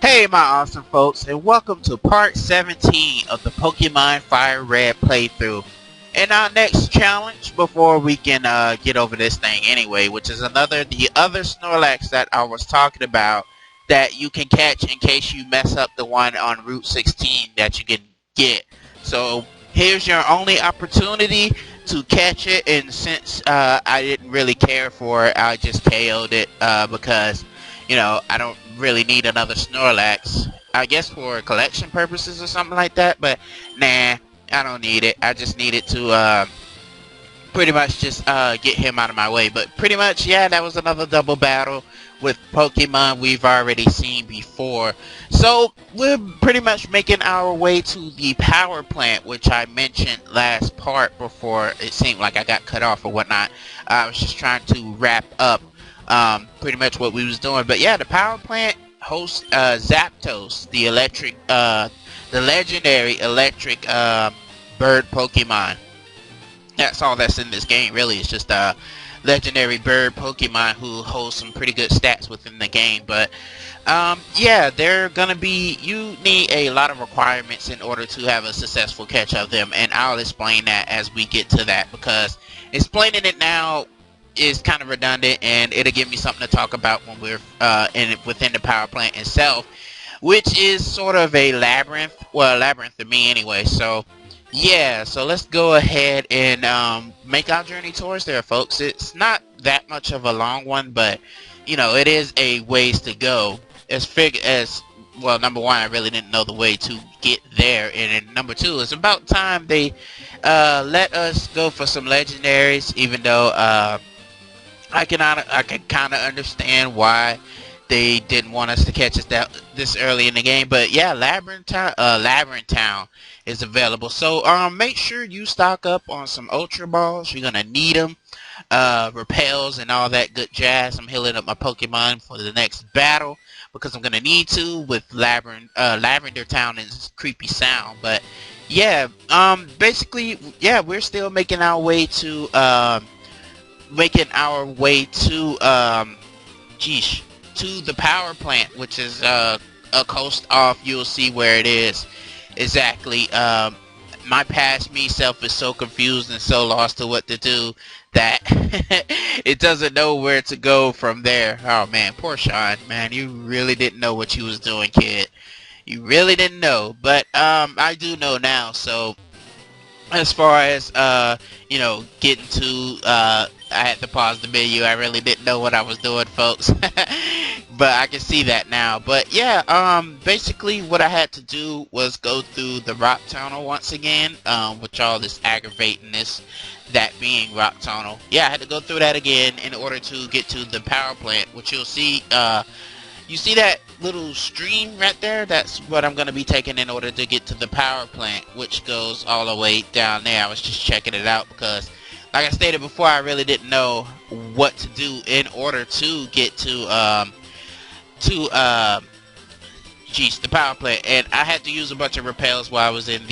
Hey my awesome folks, and welcome to part 17 of the Pokemon Fire Red playthrough. And our next challenge, before we can get over this thing anyway, which is the other Snorlax that I was talking about that you can catch in case you mess up the one on Route 16 that you can get. So here's your only opportunity to catch it, and since I didn't really care for it, I just KO'd it because I don't really need another Snorlax. I guess for collection purposes or something like that, but nah, I don't need it. I just need it to pretty much just get him out of my way. But pretty much, yeah, that was another double battle with Pokemon we've already seen before. So we're pretty much making our way to the power plant, which I mentioned last part before it seemed like I got cut off or whatnot. I was just trying to wrap up pretty much what we was doing. But yeah, the power plant hosts Zaptos, the legendary electric bird Pokemon. That's all that's in this game, really. It's just a legendary bird Pokemon who holds some pretty good stats within the game. But yeah, they're gonna be. You need a lot of requirements in order to have a successful catch of them, and I'll explain that as we get to that, because explaining it now is kind of redundant, and it'll give me something to talk about when we're within the power plant itself, which is sort of a labyrinth. Well, a labyrinth to me anyway. So yeah, so let's go ahead and make our journey towards there, folks. It's not that much of a long one, but it is a ways to go. As well, number one, I really didn't know the way to get there, and then number two, it's about time they let us go for some legendaries, even though I can kind of understand why they didn't want us to catch us this early in the game. But yeah, Labyrinth Town is available. So make sure you stock up on some Ultra Balls. You're gonna need them, repels and all that good jazz. I'm healing up my Pokemon for the next battle because I'm gonna need to with Lavender Town and its creepy sound. But yeah, basically, yeah, we're still making our way to to the power plant, which is a coast off. You'll see where it is exactly. My past me self is so confused and so lost to what to do that it doesn't know where to go from there. Oh man, poor Shawn, man, you really didn't know what you was doing, kid. You really didn't know, but I do know now. So as far as getting to I had to pause the menu. I really didn't know what I was doing, folks. But I can see that now. But yeah, basically what I had to do was go through the rock tunnel once again, which all this aggravatingness, that being rock tunnel. Yeah, I had to go through that again in order to get to the power plant, which you'll see. You see that little stream right there? That's what I'm going to be taking in order to get to the power plant, which goes all the way down there. I was just checking it out because, like I stated before, I really didn't know what to do in order to get to the power plant, and I had to use a bunch of repels while I was in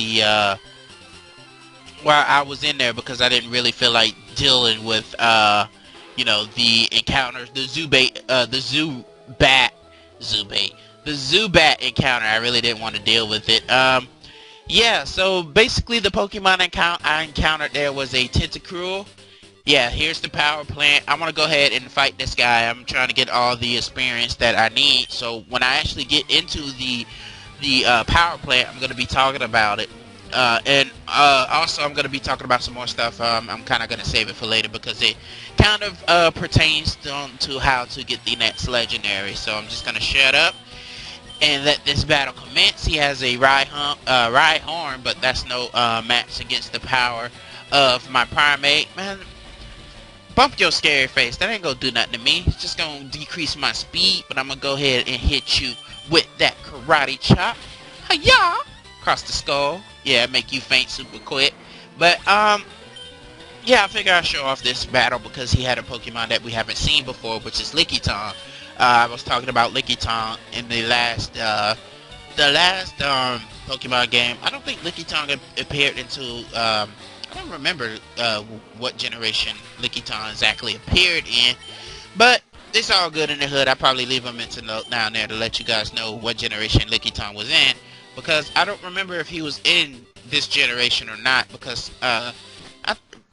there because I didn't really feel like dealing with the encounters, the Zubat encounter. I really didn't want to deal with it. Yeah, so basically the Pokemon I encountered there was a Tentacruel. Yeah, here's the power plant. I want to go ahead and fight this guy. I'm trying to get all the experience that I need. So when I actually get into the power plant, I'm going to be talking about it. And also I'm going to be talking about some more stuff. I'm kind of going to save it for later because it kind of pertains to how to get the next legendary. So I'm just going to shut up and let this battle commence. He has a Rhyhorn, but that's no match against the power of my Primate. Man, bump your scary face. That ain't gonna do nothing to me. It's just gonna decrease my speed, but I'm gonna go ahead and hit you with that karate chop. Hi-ya! Across the skull. Yeah, make you faint super quick. But yeah, I figure I'll show off this battle because he had a Pokemon that we haven't seen before, which is Lickitung. I was talking about Lickitung in the last Pokemon game. I don't think Lickitung appeared into I don't remember what generation Lickitung exactly appeared in, but it's all good in the hood. I probably leave a mental note down there to let you guys know what generation Lickitung was in, because I don't remember if he was in this generation or not, because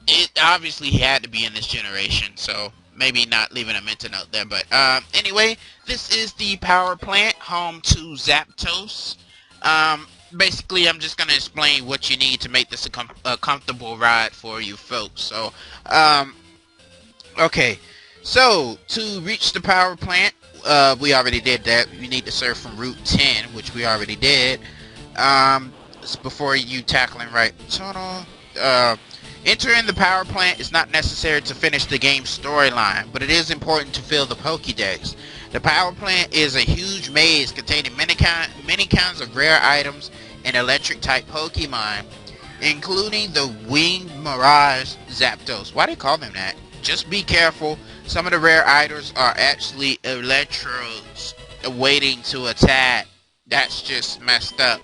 it obviously he had to be in this generation, so maybe not leaving a mental note there. But anyway, this is the power plant, home to Zaptos. Basically, I'm just gonna explain what you need to make this a comfortable ride for you folks. So, okay. So, to reach the power plant, we already did that. You need to surf from Route 10, which we already did. Before you tackling right tunnel. Entering the power plant is not necessary to finish the game's storyline, but it is important to fill the Pokédex. The power plant is a huge maze containing many kinds of rare items and electric-type Pokemon, including the winged Mirage Zapdos. Why do they call them that? Just be careful. Some of the rare items are actually electrodes waiting to attack. That's just messed up.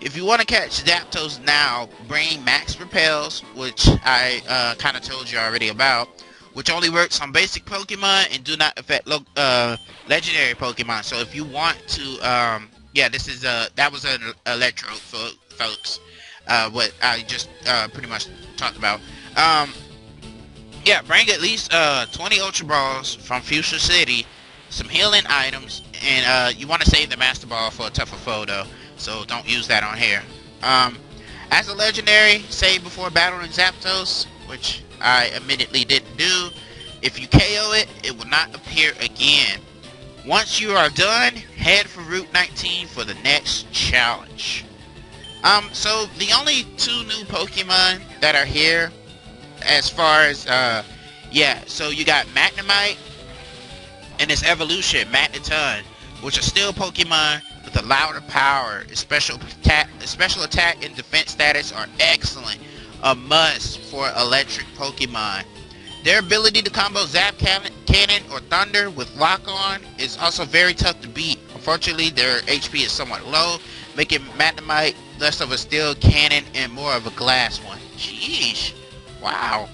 If you want to catch Zapdos now, bring Max Repels, which I kind of told you already about, which only works on basic Pokemon and do not affect legendary Pokemon. So if you want to, yeah, this is that was an Electro, folks. What I just pretty much talked about. Yeah, bring at least 20 Ultra Balls from Fuchsia City, some healing items, and you want to save the Master Ball for a tougher foe though, so don't use that on here. As a legendary, save before battling Zapdos, which I admittedly didn't do. If you KO it, it will not appear again. Once you are done, head for Route 19 for the next challenge. So the only two new Pokemon that are here, as far as, yeah, so you got Magnemite and its evolution, Magneton, which are still Pokemon with a louder power. Its special attack and defense status are excellent, a must for electric Pokemon. Their ability to combo Zap Cannon or Thunder with Lock On is also very tough to beat. Unfortunately, their HP is somewhat low, making Magnemite less of a steel cannon and more of a glass one. Sheesh. Wow.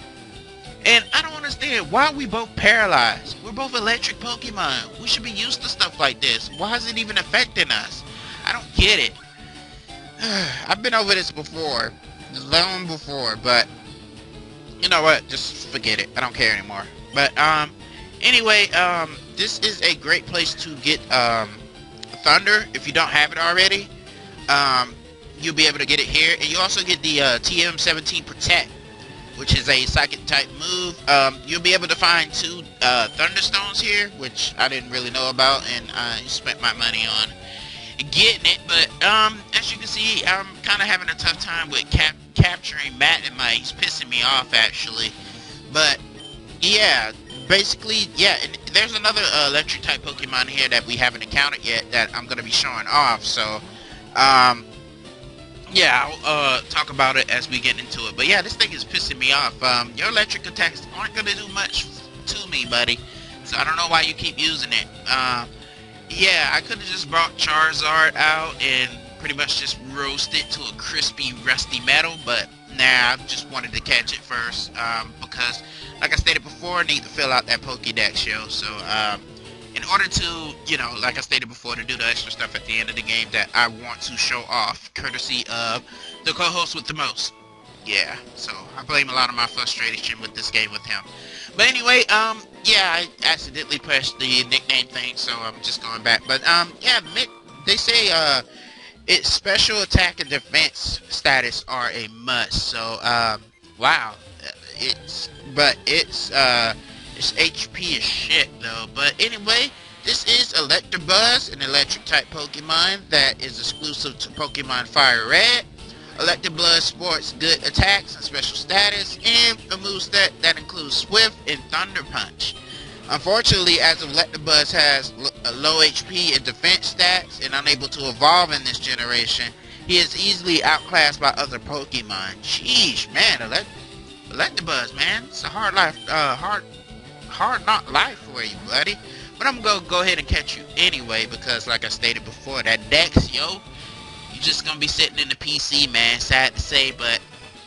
And I don't understand, why are we both paralyzed? We're both electric Pokemon. We should be used to stuff like this. Why is it even affecting us? I don't get it. I've been over this before. Long before, but you know what? Just forget it. I don't care anymore. But anyway, this is a great place to get Thunder if you don't have it already. You'll be able to get it here, and you also get the TM17 Protect, which is a psychic type move. You'll be able to find two Thunderstones here, which I didn't really know about, and I spent my money on getting it. But as you can see, I'm kind of having a tough time with capturing Magnemite. He's pissing me off, actually. But yeah, basically, yeah. And there's another electric type Pokemon here that we haven't encountered yet that I'm gonna be showing off. So yeah, I'll talk about it as we get into it. But yeah, this thing is pissing me off. Your electric attacks aren't gonna do much to me, buddy. So I don't know why you keep using it. Yeah, I could have just brought Charizard out and pretty much just roast it to a crispy, rusty metal, but nah, I just wanted to catch it first, because, like I stated before, I need to fill out that Pokédex, yo. So, in order to, you know, like I stated before, to do the extra stuff at the end of the game that I want to show off, courtesy of the co-host with the most. Yeah, so I blame a lot of my frustration with this game with him. But anyway, yeah, I accidentally pressed the nickname thing, so I'm just going back. But, yeah, they say, its special attack and defense status are a must. So, wow, its HP is shit, though. But anyway, this is Electabuzz, an electric type Pokemon that is exclusive to Pokemon Fire Red. Electabuzz sports good attacks and special status, and a moveset that includes Swift and Thunder Punch. Unfortunately, as Electabuzz has low HP and defense stats and unable to evolve in this generation, he is easily outclassed by other Pokemon. Sheesh, man, Electabuzz, man, it's a hard life, hard not life for you, buddy. But I'm gonna go ahead and catch you anyway, because like I stated before, that Dex, yo, you're just gonna be sitting in the PC, man. Sad to say, but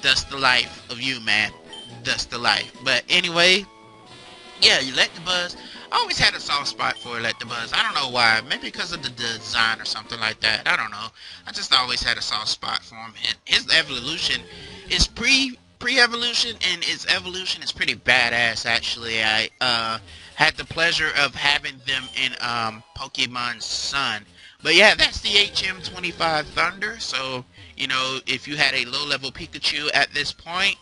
that's the life of you, man. That's the life. But anyway, yeah, Electabuzz, I always had a soft spot for Electabuzz. I don't know why. Maybe because of the design or something like that. I don't know. I just always had a soft spot for him. And his evolution is pre-evolution, and its evolution is pretty badass. Actually, I had the pleasure of having them in Pokemon Sun. But yeah, that's the HM25 Thunder. So you know, if you had a low-level Pikachu at this point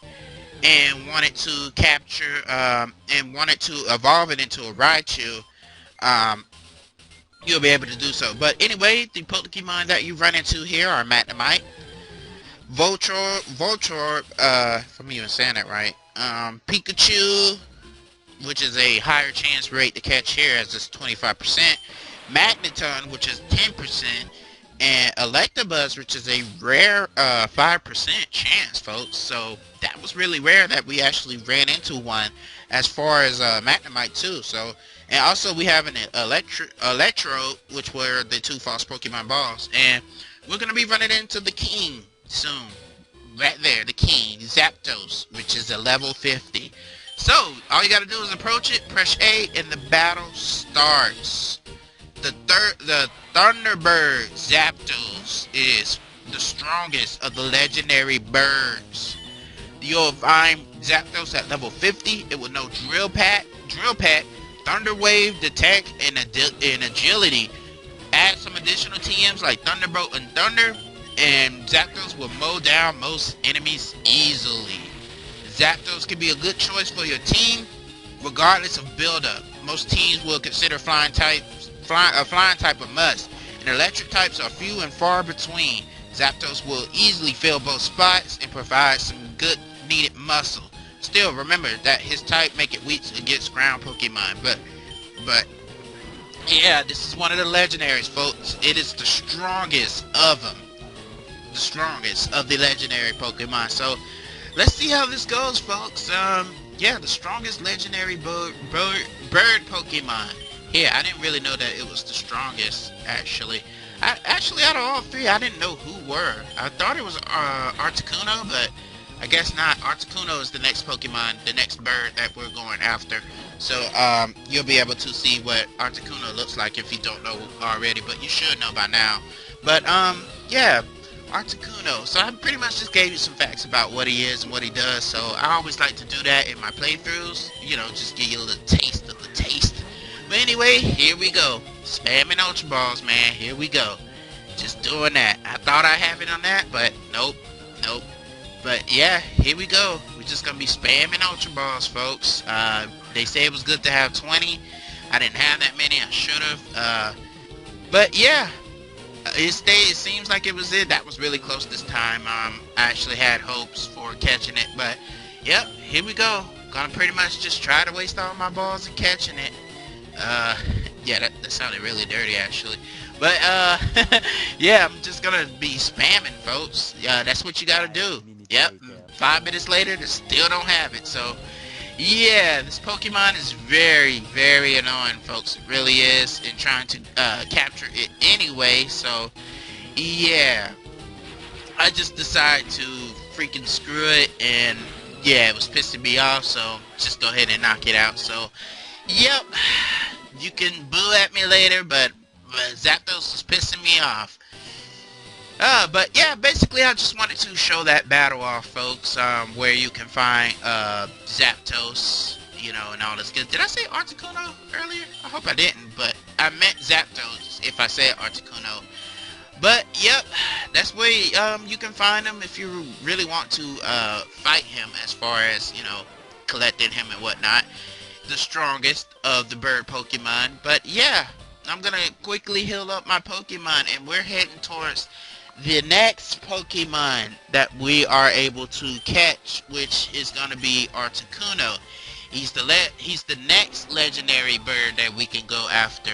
and wanted to capture and wanted to evolve it into a Raichu, um, you'll be able to do so. But anyway, the Pokemon that you run into here are Magnemite, if I'm even saying that right, Pikachu, which is a higher chance rate to catch here as it's 25%, Magneton, which is 10%, and Electabuzz, which is a rare 5% chance, folks. So that was really rare that we actually ran into one, as far as Magnemite too. So, and also we have an Electro, which were the two false Pokemon balls, and we're gonna be running into the King soon. Right there, the King, Zaptos, which is a level 50. So all you gotta do is approach it, press A, and the battle starts. The Thunderbird Zapdos is the strongest of the legendary birds. You'll find Zapdos at level 50. It will know Drill Peck, Thunder Wave, Detect, and Agility. Add some additional TMs like Thunderbolt and Thunder, and Zapdos will mow down most enemies easily. Zapdos can be a good choice for your team, regardless of build-up. Most teams will consider flying type a must, and electric types are few and far between. Zapdos will easily fill both spots and provide some good needed muscle. Still, remember that his type make it weak against ground Pokemon, but yeah, this is one of the legendaries, folks. It is the strongest of them, the strongest of the legendary Pokemon. So let's see how this goes, folks. Yeah, the strongest legendary bird Pokemon. Yeah, I didn't really know that it was the strongest, actually. Actually, out of all three, I didn't know who were. I thought it was Articuno, but I guess not. Articuno is the next Pokemon, the next bird that we're going after. So, you'll be able to see what Articuno looks like if you don't know already, but you should know by now. But, yeah, Articuno. So I pretty much just gave you some facts about what he is and what he does. So I always like to do that in my playthroughs. You know, just give you a little taste of the taste. But anyway, here we go. Spamming Ultra Balls, man. Here we go. Just doing that. I thought I had it on that, but nope. But yeah, here we go. We're just going to be spamming Ultra Balls, folks. They say it was good to have 20. I didn't have that many. I should have. But yeah, it seems like it was it. That was really close this time. I actually had hopes for catching it. But yep, here we go. Gonna pretty much just try to waste all my balls and catching it. Yeah, that sounded really dirty, actually. But, yeah, I'm just gonna be spamming, folks. Yeah, that's what you gotta do. Yep, 5 minutes later, they still don't have it. So, yeah, this Pokemon is very, very annoying, folks. It really is, in trying to, capture it anyway. So, yeah, I just decided to freaking screw it, and, yeah, it was pissing me off, so just go ahead and knock it out. So, yep, you can boo at me later, but Zapdos is pissing me off. But yeah, basically I just wanted to show that battle off, folks, where you can find Zapdos, you know, and all this good. Did I say Articuno earlier? I hope I didn't, but I meant Zapdos if I said Articuno. But yep, that's where you can find him if you really want to fight him, as far as, you know, collecting him and whatnot. The strongest of the bird Pokemon. But yeah, I'm gonna quickly heal up my Pokemon, and we're heading towards the next Pokemon that we are able to catch, which is gonna be Articuno. He's the next legendary bird that we can go after.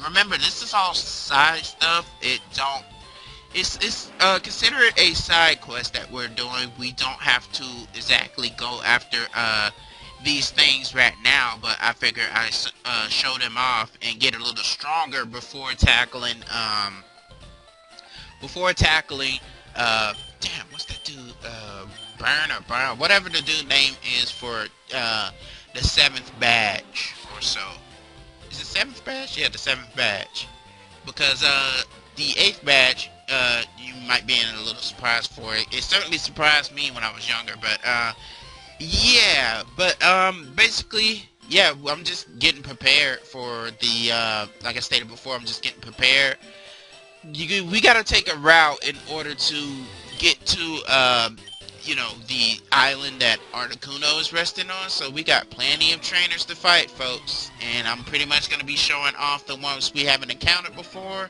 Remember, this is all side stuff. It's consider it a side quest that we're doing. We don't have to exactly go after these things right now, but I figure I show them off and get a little stronger before tackling damn, what's that dude, Burn or Brown, whatever the dude name is for the 7th badge or so. 7th badge? Yeah, the 7th badge. Because the 8th badge, you might be in a little surprise for it. It certainly surprised me when I was younger, but yeah, but basically, yeah, I'm just getting prepared for the like I stated before, I'm just getting prepared. We gotta take a route in order to get to you know, the island that Articuno is resting on. So we got plenty of trainers to fight, folks, and I'm pretty much gonna be showing off the ones we haven't encountered before.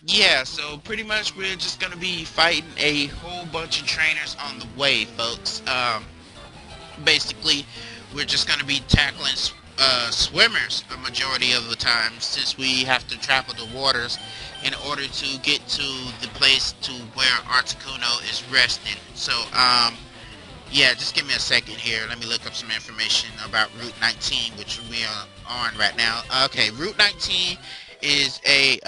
Yeah, so pretty much we're just gonna be fighting a whole bunch of trainers on the way, folks. Basically, we're just gonna be tackling swimmers a majority of the time, since we have to travel the waters in order to get to the place to where Articuno is resting. So, yeah, just give me a second here. Let me look up some information about Route 19, which we are on right now. Okay, Route 19 is a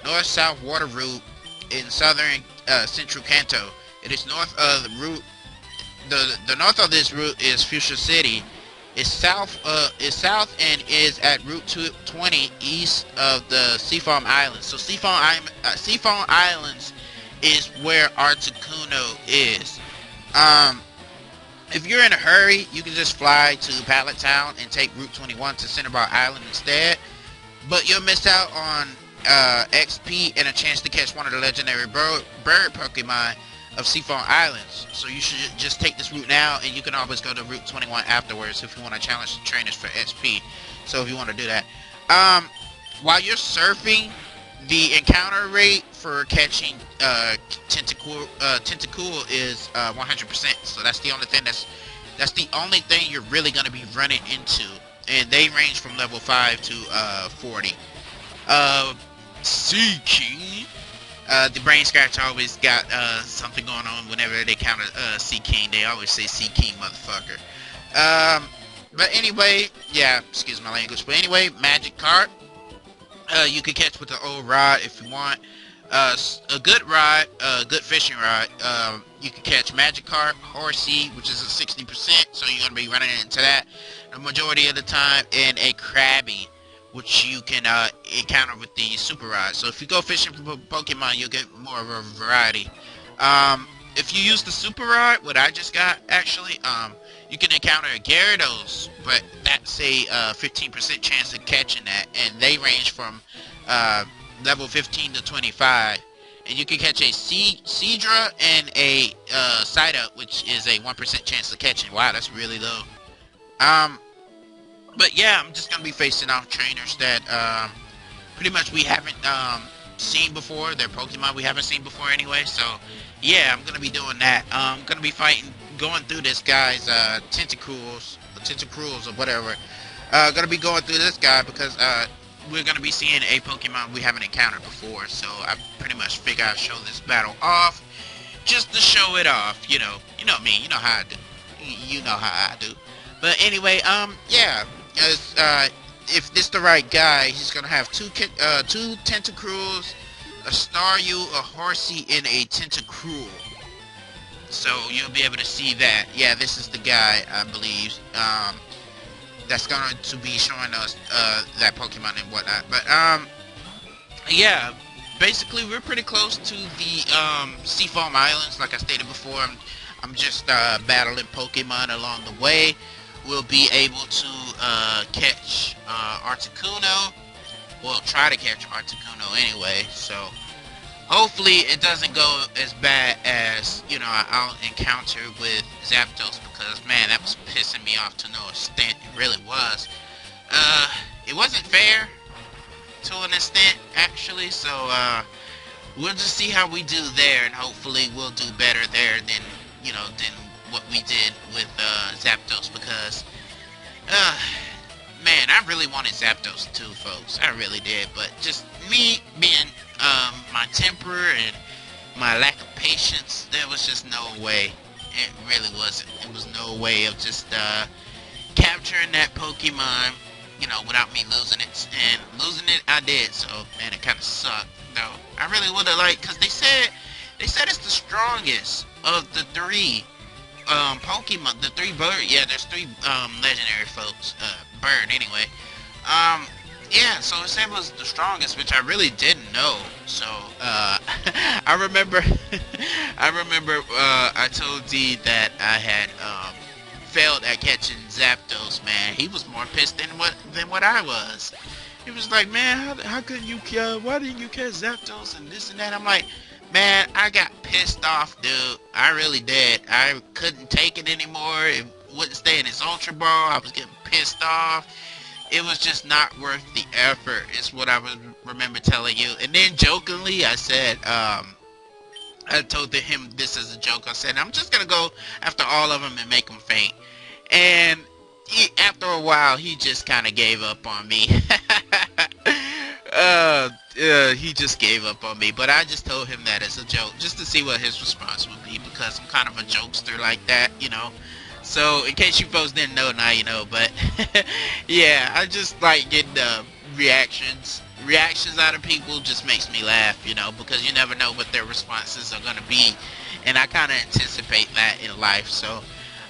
north-south water route in southern central Kanto. It is north of the route. The north of this route is Fuchsia City. It's south and is at Route 20 east of the Seafoam Islands. So Seafoam Islands is where Articuno is. If you're in a hurry, you can just fly to Pallet Town and take Route 21 to Cinnabar Island instead. But you'll miss out on XP and a chance to catch one of the legendary bird Pokemon of Seafoam Islands. So you should just take this route now, and you can always go to Route 21 afterwards if you want to challenge the trainers for XP. So if you want to do that. While you're surfing, the encounter rate for catching Tentacool is 100%. So that's the only thing that's the only thing you're really going to be running into. And they range from level 5 to 40. Sea King. The Brain Scratch always got something going on whenever they counter Sea King. They always say Sea King, motherfucker. But anyway, yeah, excuse my language. But anyway, Magic Carp. You can catch with the old rod if you want. A good rod, a good fishing rod. You can catch Magikarp, Horsey, which is a 60%, so you're gonna be running into that the majority of the time, and a Krabby, which you can encounter with the Super Rod. So if you go fishing for Pokemon, you'll get more of a variety. If you use the Super Rod, what I just got actually, you can encounter a Gyarados, but that's a 15% chance of catching that, and they range from level 15 to 25. And you can catch a Seadra and a Psyduck, which is a 1% chance of catching. Wow, that's really low. But yeah, I'm just gonna be facing off trainers that pretty much we haven't seen before. They're Pokemon we haven't seen before anyway. So yeah, I'm gonna be doing that. I'm gonna be going through this guy's Tentacruels or whatever. Gonna be going through this guy because we're gonna be seeing a Pokemon we haven't encountered before. So I pretty much figure I'll show this battle off just to show it off. You know me. You know how I do. You know how I do. But anyway, yeah. If this the right guy, he's gonna have two Tentacruels, a Staryu, a Horsey, and a Tentacruel. So you'll be able to see that. Yeah, this is the guy, I believe. That's going to be showing us that Pokemon and whatnot. But yeah, basically we're pretty close to the Seafoam Islands. Like I stated before, I'm just battling Pokemon along the way. We'll be able to catch Articuno. Well, try to catch Articuno anyway. So hopefully it doesn't go as bad as, you know, I'll encounter with Zaptos, because man, that was pissing me off to no extent. It really was. It wasn't fair to an extent, actually. So we'll just see how we do there, and hopefully we'll do better there than, you know, than what we did with Zapdos, because man, I really wanted Zapdos too, folks. I really did, but just me being my temper and my lack of patience, there was just no way. It really wasn't. It was no way of just capturing that Pokemon, you know, without me losing it. And losing it, I did. So man, it kind of sucked. Though I really would have liked, because they said it's the strongest of the three Pokemon, the three bird. Yeah, there's three legendary folks. Bird anyway. Um, yeah, so his head was the strongest, which I really didn't know. So, I remember, I told D that I had, failed at catching Zapdos, man. He was more pissed than what I was. He was like, man, how couldn't you, why didn't you catch Zapdos and this and that? I'm like, man, I got pissed off, dude. I really did. I couldn't take it anymore. It wouldn't stay in its Ultra Ball. I was getting pissed off. It was just not worth the effort, is what I would remember telling you. And then jokingly, I said, I told him this as a joke. I said, I'm just going to go after all of them and make them faint. And after a while, he just kind of gave up on me. He just gave up on me. But I just told him that as a joke, just to see what his response would be, because I'm kind of a jokester like that, you know. So, in case you folks didn't know, now you know. But, yeah, I just like getting reactions. Reactions out of people just makes me laugh, you know, because you never know what their responses are going to be. And I kind of anticipate that in life. So,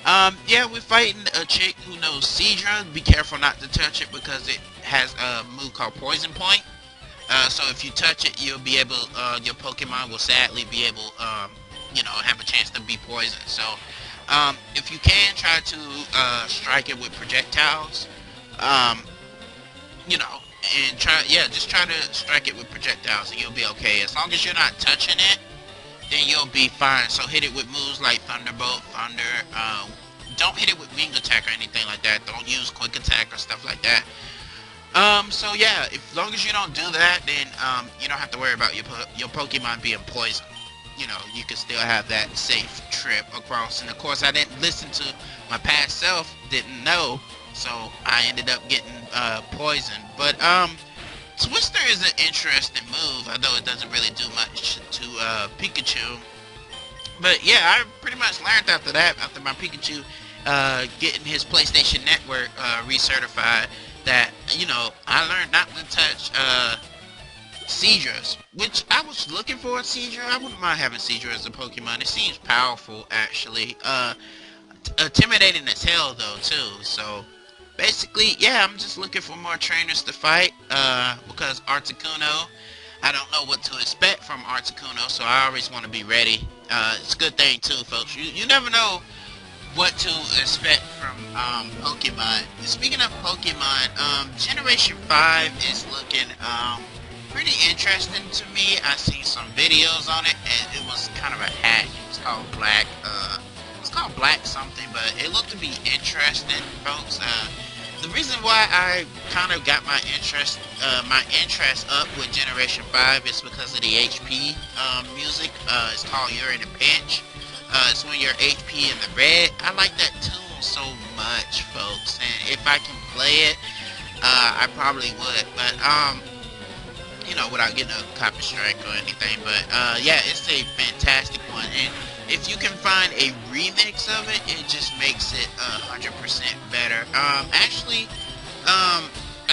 yeah, we're fighting a chick who knows Seadra. Be careful not to touch it because it has a move called Poison Point. So if you touch it, you'll be able, your Pokemon will sadly be able, have a chance to be poisoned. So, if you can, try to strike it with projectiles. Um, just try to strike it with projectiles, and you'll be okay. As long as you're not touching it, then you'll be fine. So hit it with moves like Thunderbolt, Thunder. Don't hit it with Wing Attack or anything like that. Don't use Quick Attack or stuff like that. So yeah, as long as you don't do that, then you don't have to worry about your Pokemon being poisoned. You know, you can still have that safe trip across. And of course, I didn't listen to my past self, didn't know, so I ended up getting poisoned. But Twister is an interesting move, although it doesn't really do much to Pikachu. But yeah, I pretty much learned after that, after my Pikachu getting his PlayStation Network recertified, that, I learned not to touch Seadras, which I was looking for a Seadra. I wouldn't mind having Seadra as a Pokemon. It seems powerful, actually. Intimidating as hell, though, too. So, basically, yeah, I'm just looking for more trainers to fight, because Articuno, I don't know what to expect from Articuno, so I always want to be ready. It's a good thing, too, folks. You never know what to expect from Pokemon. Speaking of Pokemon, Generation 5 is looking pretty interesting to me. I seen some videos on it, and it was kind of a hack. It's called Black something, but it looked to be interesting, folks. The reason why I kind of got my interest up with Generation 5 is because of the HP music. It's called You're in a Pinch. It's when your HP in the red. I like that tune so much, folks. And if I can play it, I probably would. But without getting a copy strike or anything. But yeah, it's a fantastic one. And if you can find a remix of it, it just makes it 100% better. I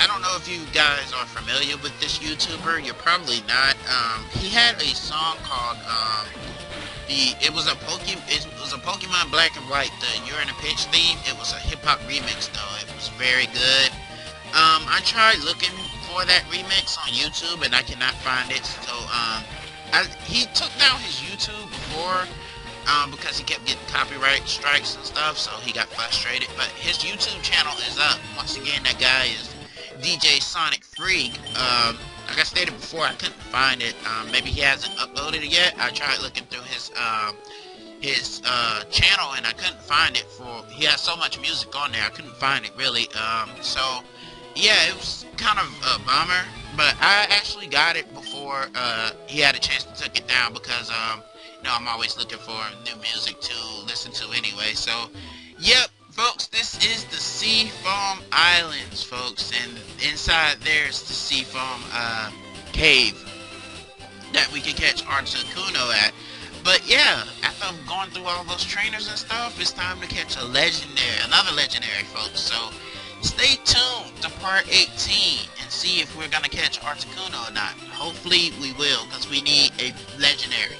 don't know if you guys are familiar with this YouTuber. You're probably not. He had a song called it was a Pokemon Black and White. The You're in a Pitch theme. It was a hip hop remix though. It was very good. I tried looking for that remix on YouTube and I cannot find it. So he took down his YouTube before because he kept getting copyright strikes and stuff. So he got frustrated. But his YouTube channel is up. Once again, that guy is DJ Sonic Freak. Like I stated before, I couldn't find it. Maybe he hasn't uploaded it yet. I tried looking through his channel and I couldn't find it. He has so much music on there, I couldn't find it really. So yeah, it was kind of a bummer. But I actually got it before he had a chance to take it down because I'm always looking for new music to listen to anyway. So yep. Folks, this is the Seafoam Islands, folks, and inside there's the Seafoam cave that we can catch Articuno at. But yeah, after going through all those trainers and stuff, it's time to catch another legendary, folks. So stay tuned to part 18 and see if we're gonna catch Articuno or not. Hopefully we will, because we need a legendary.